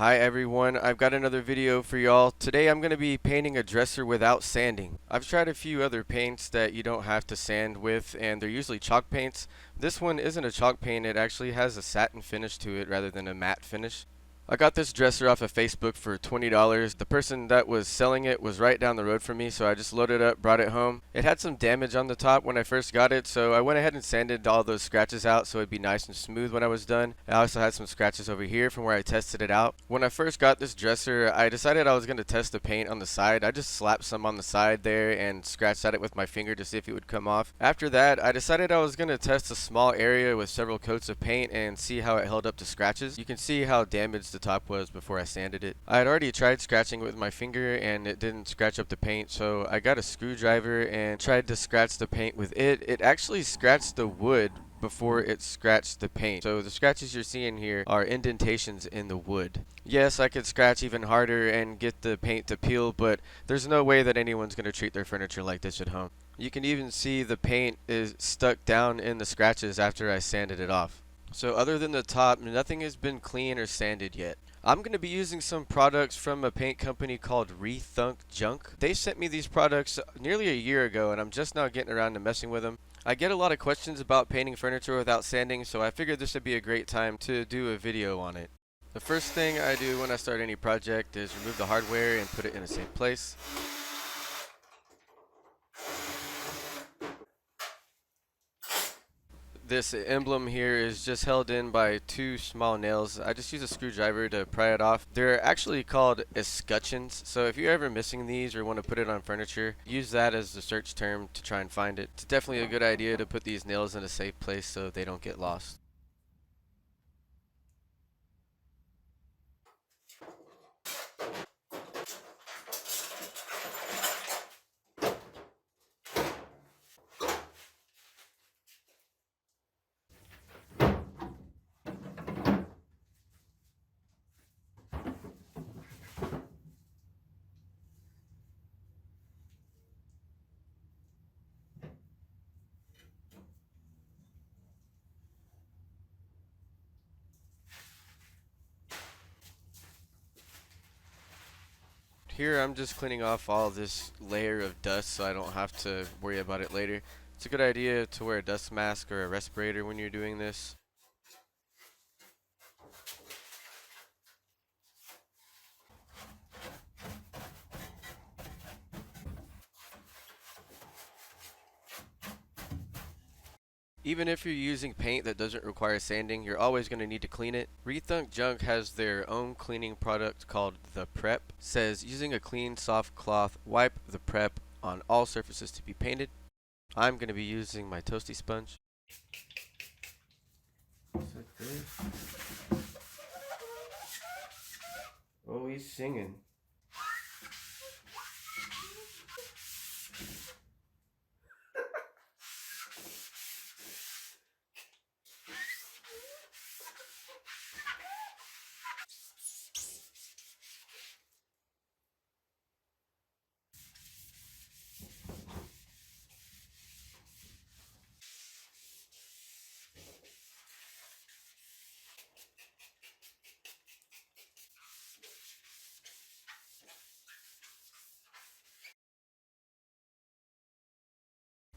Hi everyone, I've got another video for y'all. Today I'm going to be painting a dresser without sanding. I've tried a few other paints that you don't have to sand with, and they're usually chalk paints. This one isn't a chalk paint, it actually has a satin finish to it rather than a matte finish. I got this dresser off of Facebook for $20. The person that was selling it was right down the road from me, so I just loaded it up, brought it home. It had some damage on the top when I first got it, so I went ahead and sanded all those scratches out so it'd be nice and smooth when I was done. I also had some scratches over here from where I tested it out. When I first got this dresser, I decided I was going to test the paint on the side. I just slapped some on the side there and scratched at it with my finger to see if it would come off. After that, I decided I was going to test a small area with several coats of paint and see how it held up to scratches. You can see how damaged the top was before I sanded it. I had already tried scratching it with my finger and it didn't scratch up the paint, so I got a screwdriver and tried to scratch the paint with it. It actually scratched the wood before it scratched the paint. So the scratches you're seeing here are indentations in the wood. Yes, I could scratch even harder and get the paint to peel, but there's no way that anyone's going to treat their furniture like this at home. You can even see the paint is stuck down in the scratches after I sanded it off. So other than the top, nothing has been cleaned or sanded yet. I'm going to be using some products from a paint company called Rethunk Junk. They sent me these products nearly a year ago and I'm just now getting around to messing with them. I get a lot of questions about painting furniture without sanding, so I figured this would be a great time to do a video on it. The first thing I do when I start any project is remove the hardware and put it in a safe place. This emblem here is just held in by two small nails. I just use a screwdriver to pry it off. They're actually called escutcheons, so if you're ever missing these or want to put it on furniture, use that as the search term to try and find it. It's definitely a good idea to put these nails in a safe place so they don't get lost. Here I'm just cleaning off all this layer of dust so I don't have to worry about it later. It's a good idea to wear a dust mask or a respirator when you're doing this. Even if you're using paint that doesn't require sanding, you're always going to need to clean it. Rethunk Junk has their own cleaning product called the Prep. It says using a clean soft cloth, wipe the prep on all surfaces to be painted. I'm going to be using my toasty sponge. Oh, he's singing.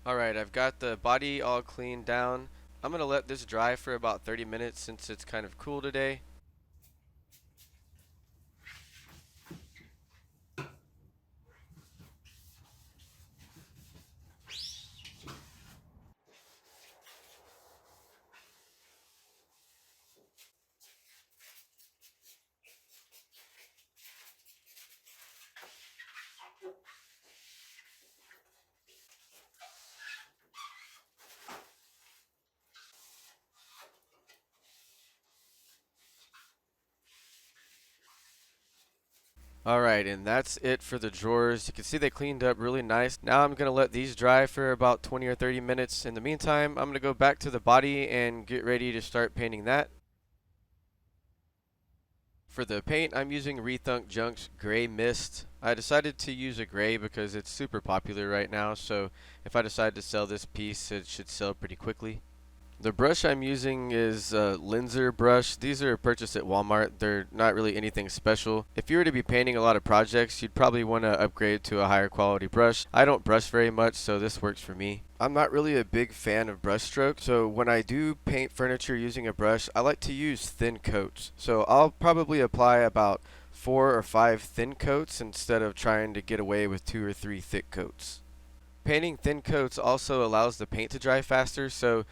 Alright, I've got the body all cleaned down. I'm going to let this dry for about 30 minutes since it's kind of cool today. Alright, and that's it for the drawers. You can see they cleaned up really nice. Now I'm going to let these dry for about 20 or 30 minutes. In the meantime, I'm going to go back to the body and get ready to start painting that. For the paint, I'm using Rethunk Junk's Gray Mist. I decided to use a gray because it's super popular right now, so if I decide to sell this piece, it should sell pretty quickly. The brush I'm using is a Linzer brush. These are purchased at Walmart. They're not really anything special. If you were to be painting a lot of projects, you'd probably want to upgrade to a higher quality brush. I don't brush very much, so this works for me. I'm not really a big fan of brush strokes, so when I do paint furniture using a brush, I like to use thin coats. So I'll probably apply about 4 or 5 thin coats instead of trying to get away with 2 or 3 thick coats. Painting thin coats also allows the paint to dry faster, so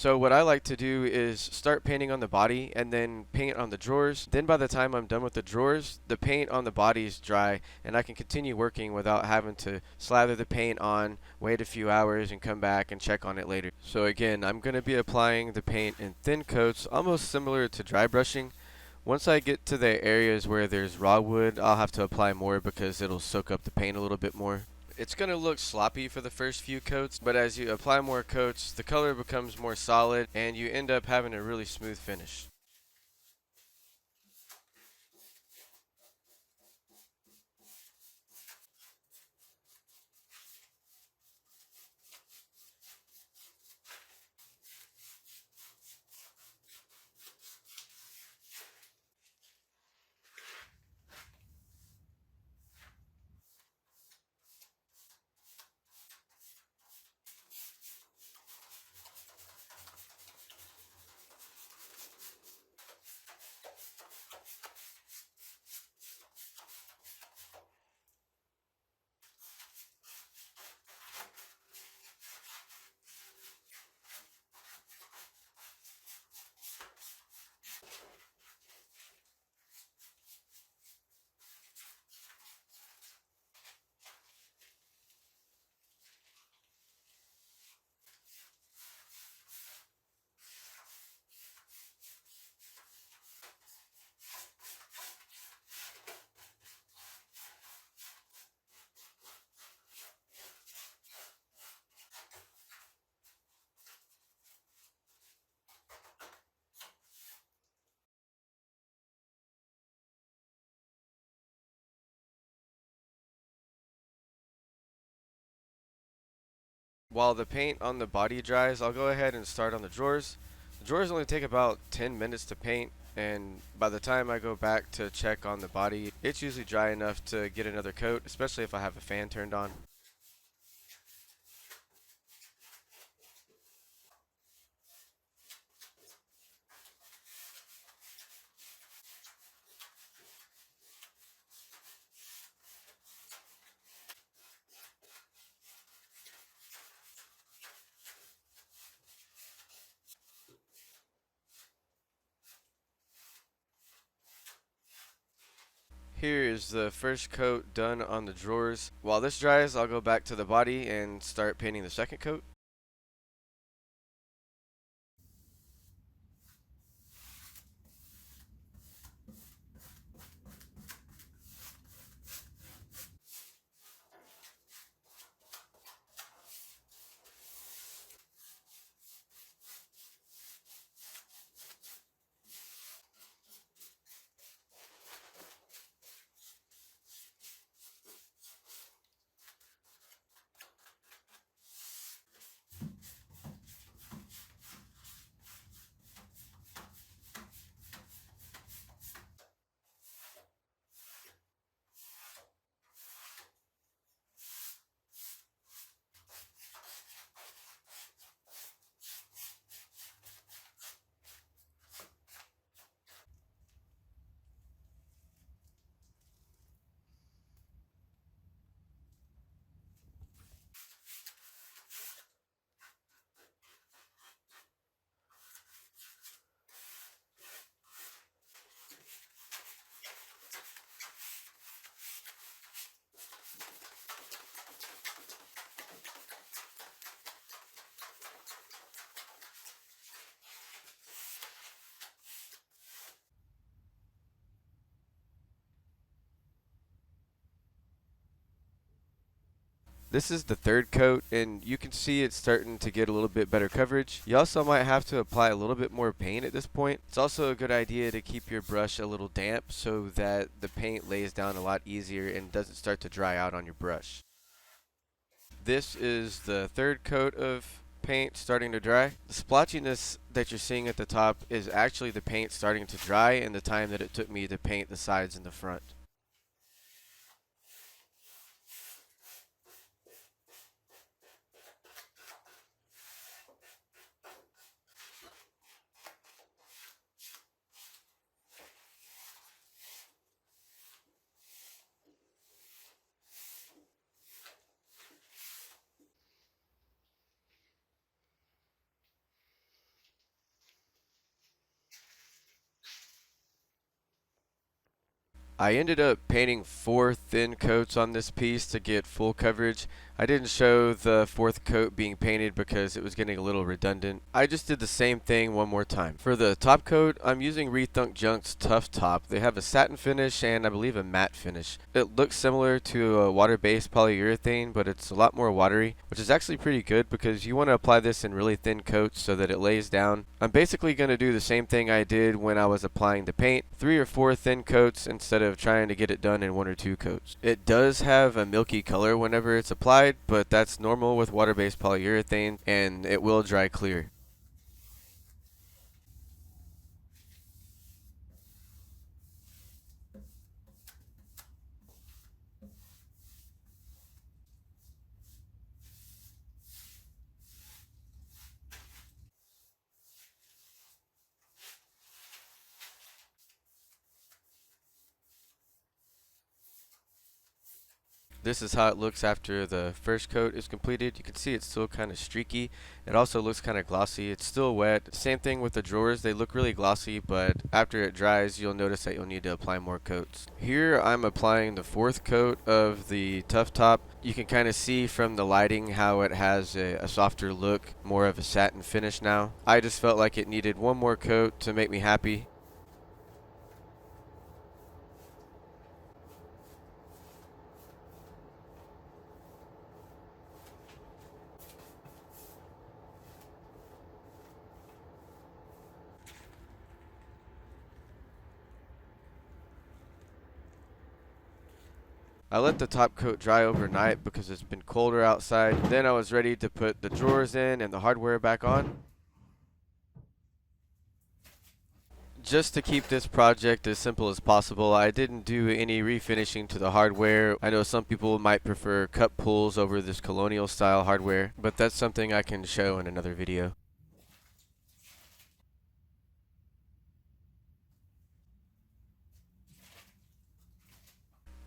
what I like to do is start painting on the body and then paint on the drawers. Then by the time I'm done with the drawers, the paint on the body is dry and I can continue working without having to slather the paint on, wait a few hours and come back and check on it later. So again, I'm going to be applying the paint in thin coats, almost similar to dry brushing. Once I get to the areas where there's raw wood, I'll have to apply more because it'll soak up the paint a little bit more. It's going to look sloppy for the first few coats, but as you apply more coats, the color becomes more solid and you end up having a really smooth finish. While the paint on the body dries, I'll go ahead and start on the drawers. The drawers only take about 10 minutes to paint, and by the time I go back to check on the body, it's usually dry enough to get another coat, especially if I have a fan turned on. Here is the first coat done on the drawers. While this dries, I'll go back to the body and start painting the second coat. This is the third coat, and you can see it's starting to get a little bit better coverage. You also might have to apply a little bit more paint at this point. It's also a good idea to keep your brush a little damp so that the paint lays down a lot easier and doesn't start to dry out on your brush. This is the third coat of paint starting to dry. The splotchiness that you're seeing at the top is actually the paint starting to dry and the time that it took me to paint the sides and the front. I ended up painting 4 thin coats on this piece to get full coverage. I didn't show the 4th coat being painted because it was getting a little redundant. I just did the same thing one more time. For the top coat, I'm using Rethunk Junk's Tough Top. They have a satin finish and I believe a matte finish. It looks similar to a water-based polyurethane, but it's a lot more watery, which is actually pretty good because you want to apply this in really thin coats so that it lays down. I'm basically going to do the same thing I did when I was applying the paint, 3 or 4 thin coats instead of trying to get it done in 1 or 2 coats. It does have a milky color whenever it's applied, but that's normal with water-based polyurethane and it will dry clear. This is how it looks after the first coat is completed. You can see it's still kind of streaky. It also looks kind of glossy. It's still wet. Same thing with the drawers. They look really glossy, but after it dries, you'll notice that you'll need to apply more coats. Here I'm applying the 4th coat of the Tough Top. You can kind of see from the lighting how it has a softer look, more of a satin finish now. I just felt like it needed one more coat to make me happy. I let the top coat dry overnight because it's been colder outside. Then I was ready to put the drawers in and the hardware back on. Just to keep this project as simple as possible, I didn't do any refinishing to the hardware. I know some people might prefer cup pulls over this colonial style hardware, but that's something I can show in another video.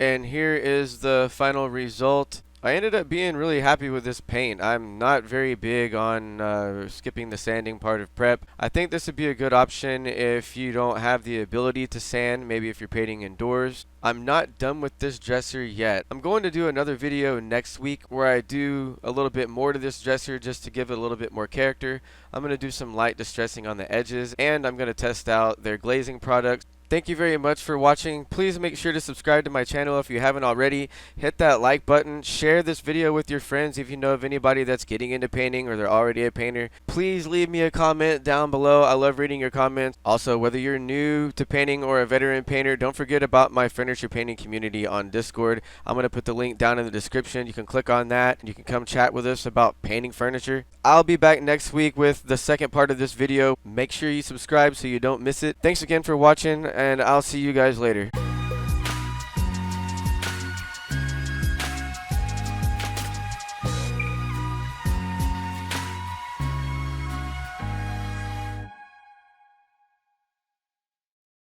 And here is the final result. I ended up being really happy with this paint. I'm not very big on skipping the sanding part of prep. I think this would be a good option if you don't have the ability to sand, maybe if you're painting indoors. I'm not done with this dresser yet. I'm going to do another video next week where I do a little bit more to this dresser just to give it a little bit more character. I'm going to do some light distressing on the edges, and I'm going to test out their glazing products. Thank you very much for watching. Please make sure to subscribe to my channel if you haven't already. Hit that like button. Share this video with your friends if you know of anybody that's getting into painting or they're already a painter. Please leave me a comment down below. I love reading your comments. Also, whether you're new to painting or a veteran painter, don't forget about my furniture painting community on Discord. I'm going to put the link down in the description. You can click on that and you can come chat with us about painting furniture. I'll be back next week with the second part of this video. Make sure you subscribe so you don't miss it. Thanks again for watching, and I'll see you guys later.